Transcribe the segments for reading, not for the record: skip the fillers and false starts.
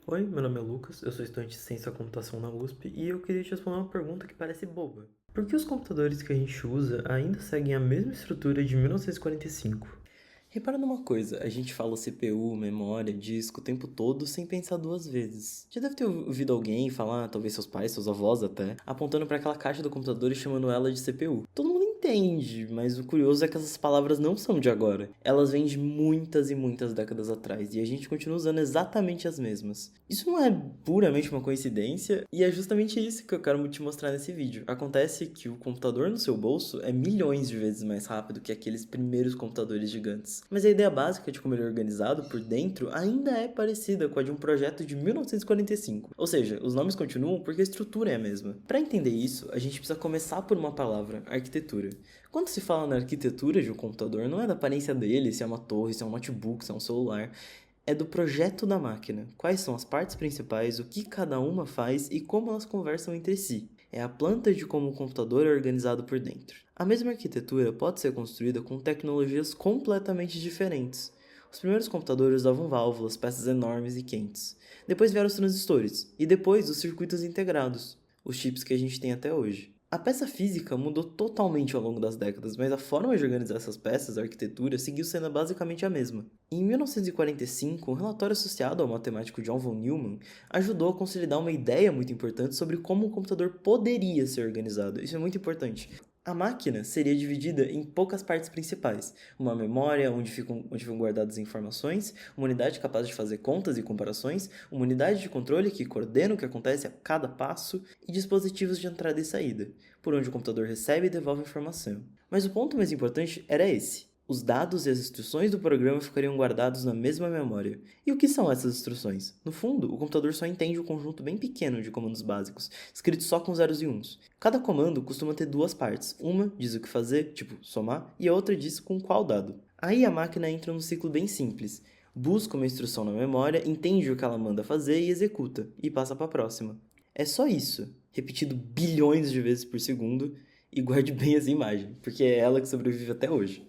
Oi, meu nome é Lucas, eu sou estudante de Ciência da Computação na USP e eu queria te responder uma pergunta que parece boba. Por que os computadores que a gente usa ainda seguem a mesma estrutura de 1945? Repara numa coisa, a gente fala CPU, memória, disco o tempo todo sem pensar duas vezes. Já deve ter ouvido alguém falar, talvez seus pais, seus avós até, apontando para aquela caixa do computador e chamando ela de CPU. Todo mundo entende, mas o curioso é que essas palavras não são de agora. Elas vêm de muitas e muitas décadas atrás e a gente continua usando exatamente as mesmas. Isso não é puramente uma coincidência e é justamente isso que eu quero te mostrar nesse vídeo. Acontece que o computador no seu bolso é milhões de vezes mais rápido que aqueles primeiros computadores gigantes. Mas a ideia básica de como ele é organizado por dentro ainda é parecida com a de um projeto de 1945. Ou seja, os nomes continuam porque a estrutura é a mesma. Para entender isso, a gente precisa começar por uma palavra, arquitetura. Quando se fala na arquitetura de um computador, não é da aparência dele, se é uma torre, se é um notebook, se é um celular. É do projeto da máquina. Quais são as partes principais, o que cada uma faz e como elas conversam entre si. É a planta de como o computador é organizado por dentro. A mesma arquitetura pode ser construída com tecnologias completamente diferentes. Os primeiros computadores usavam válvulas, peças enormes e quentes. Depois vieram os transistores, e depois os circuitos integrados, os chips que a gente tem até hoje. A peça física mudou totalmente ao longo das décadas, mas a forma de organizar essas peças, a arquitetura, seguiu sendo basicamente a mesma. Em 1945, um relatório associado ao matemático John von Neumann ajudou a consolidar uma ideia muito importante sobre como um computador poderia ser organizado. Isso é muito importante. A máquina seria dividida em poucas partes principais: uma memória onde ficam guardadas informações, uma unidade capaz de fazer contas e comparações, uma unidade de controle que coordena o que acontece a cada passo e dispositivos de entrada e saída, por onde o computador recebe e devolve informação. Mas o ponto mais importante era esse: os dados e as instruções do programa ficariam guardados na mesma memória. E o que são essas instruções? No fundo, o computador só entende um conjunto bem pequeno de comandos básicos, escritos só com zeros e uns. Cada comando costuma ter duas partes. Uma diz o que fazer, tipo somar, e a outra diz com qual dado. Aí a máquina entra num ciclo bem simples. Busca uma instrução na memória, entende o que ela manda fazer e executa, e passa para a próxima. É só isso, repetido bilhões de vezes por segundo, e guarde bem essa imagem, porque é ela que sobrevive até hoje.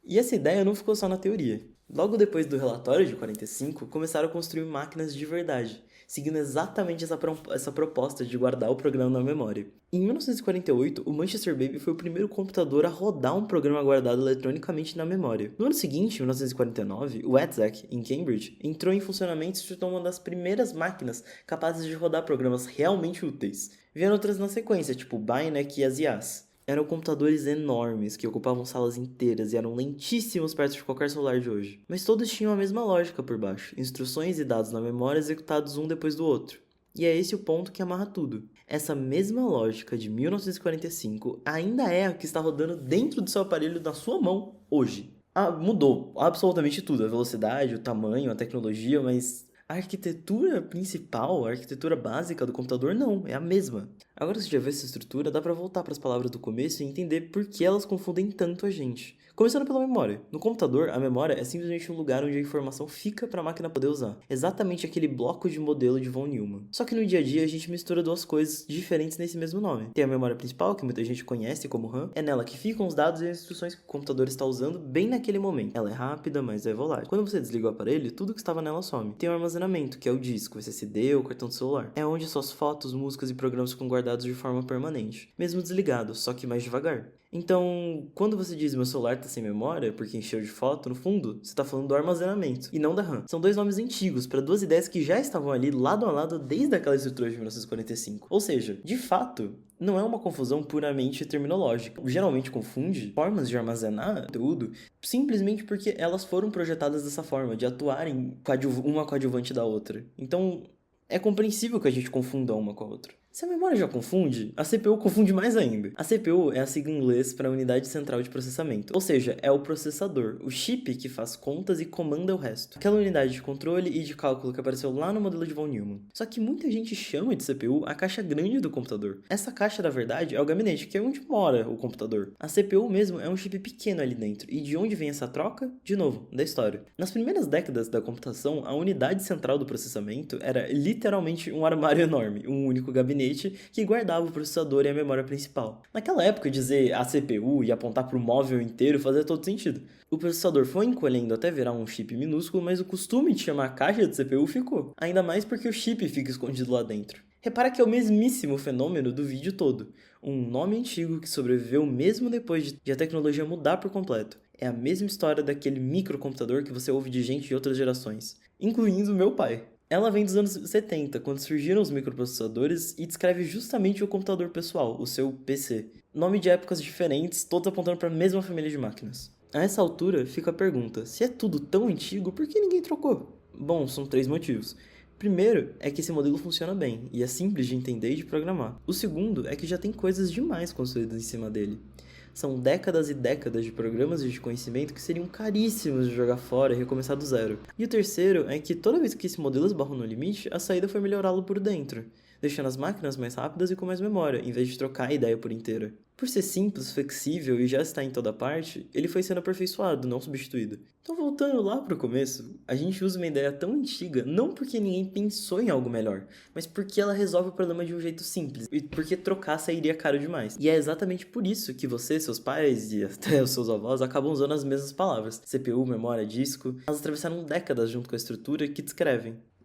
E essa ideia não ficou só na teoria. Logo depois do relatório de 45, começaram a construir máquinas de verdade, seguindo exatamente essa proposta de guardar o programa na memória. Em 1948, o Manchester Baby foi o primeiro computador a rodar um programa guardado eletronicamente na memória. No ano seguinte, em 1949, o EDSAC, em Cambridge, entrou em funcionamento e se tornou uma das primeiras máquinas capazes de rodar programas realmente úteis. Vieram outras na sequência, tipo o BINEC e as IAs. Eram computadores enormes que ocupavam salas inteiras e eram lentíssimos perto de qualquer celular de hoje. Mas todos tinham a mesma lógica por baixo: instruções e dados na memória executados um depois do outro. E é esse o ponto que amarra tudo. Essa mesma lógica de 1945 ainda é a que está rodando dentro do seu aparelho na sua mão hoje. Mudou absolutamente tudo, a velocidade, o tamanho, a tecnologia, mas a arquitetura principal, a arquitetura básica do computador não, é a mesma. Agora que você já vê essa estrutura, dá pra voltar para as palavras do começo e entender por que elas confundem tanto a gente. Começando pela memória. No computador, a memória é simplesmente um lugar onde a informação fica para a máquina poder usar. Exatamente aquele bloco de modelo de von Neumann. Só que no dia a dia a gente mistura duas coisas diferentes nesse mesmo nome. Tem a memória principal, que muita gente conhece como RAM, é nela que ficam os dados e as instruções que o computador está usando bem naquele momento. Ela é rápida, mas é volátil. Quando você desliga o aparelho, tudo que estava nela some. Tem o armazenamento, que é o disco, o SSD ou o cartão do celular. É onde suas fotos, músicas e programas ficam guardados de forma permanente, mesmo desligado, só que mais devagar. Então, quando você diz meu celular tá sem memória porque encheu de foto, no fundo, você tá falando do armazenamento e não da RAM. São dois nomes antigos para duas ideias que já estavam ali lado a lado desde aquela estrutura de 1945. Ou seja, de fato, não é uma confusão puramente terminológica. Geralmente confunde formas de armazenar conteúdo simplesmente porque elas foram projetadas dessa forma, de atuarem uma coadjuvante da outra. Então, é compreensível que a gente confunda uma com a outra. Se a memória já confunde, a CPU confunde mais ainda. A CPU é a sigla em inglês para Unidade Central de Processamento, ou seja, é o processador, o chip que faz contas e comanda o resto. Aquela unidade de controle e de cálculo que apareceu lá no modelo de von Neumann. Só que muita gente chama de CPU a caixa grande do computador. Essa caixa, na verdade, é o gabinete, que é onde mora o computador. A CPU mesmo é um chip pequeno ali dentro. E de onde vem essa troca? De novo, da história. Nas primeiras décadas da computação, a unidade central do processamento era literalmente um armário enorme, um único gabinete gabinete que guardava o processador e a memória principal. Naquela época, dizer a CPU e apontar para o móvel inteiro fazia todo sentido. O processador foi encolhendo até virar um chip minúsculo, mas o costume de chamar a caixa de CPU ficou, ainda mais porque o chip fica escondido lá dentro. Repara que é o mesmíssimo fenômeno do vídeo todo, um nome antigo que sobreviveu mesmo depois de a tecnologia mudar por completo. É a mesma história daquele microcomputador que você ouve de gente de outras gerações, incluindo meu pai. Ela vem dos anos 70, quando surgiram os microprocessadores, e descreve justamente o computador pessoal, o seu PC. Nome de épocas diferentes, todos apontando para a mesma família de máquinas. A essa altura, fica a pergunta, se é tudo tão antigo, por que ninguém trocou? Bom, são 3 motivos. Primeiro é que esse modelo funciona bem, e é simples de entender e de programar. O segundo é que já tem coisas demais construídas em cima dele. São décadas e décadas de programas e de conhecimento que seriam caríssimos de jogar fora e recomeçar do zero. E o terceiro é que toda vez que esse modelo esbarrou no limite, a saída foi melhorá-lo por dentro, deixando as máquinas mais rápidas e com mais memória, em vez de trocar a ideia por inteira. Por ser simples, flexível e já estar em toda parte, ele foi sendo aperfeiçoado, não substituído. Então, voltando lá pro começo, a gente usa uma ideia tão antiga não porque ninguém pensou em algo melhor, mas porque ela resolve o problema de um jeito simples, e porque trocar sairia caro demais. E é exatamente por isso que você, seus pais e até os seus avós acabam usando as mesmas palavras. CPU, memória, disco, elas atravessaram décadas junto com a estrutura que descrevem.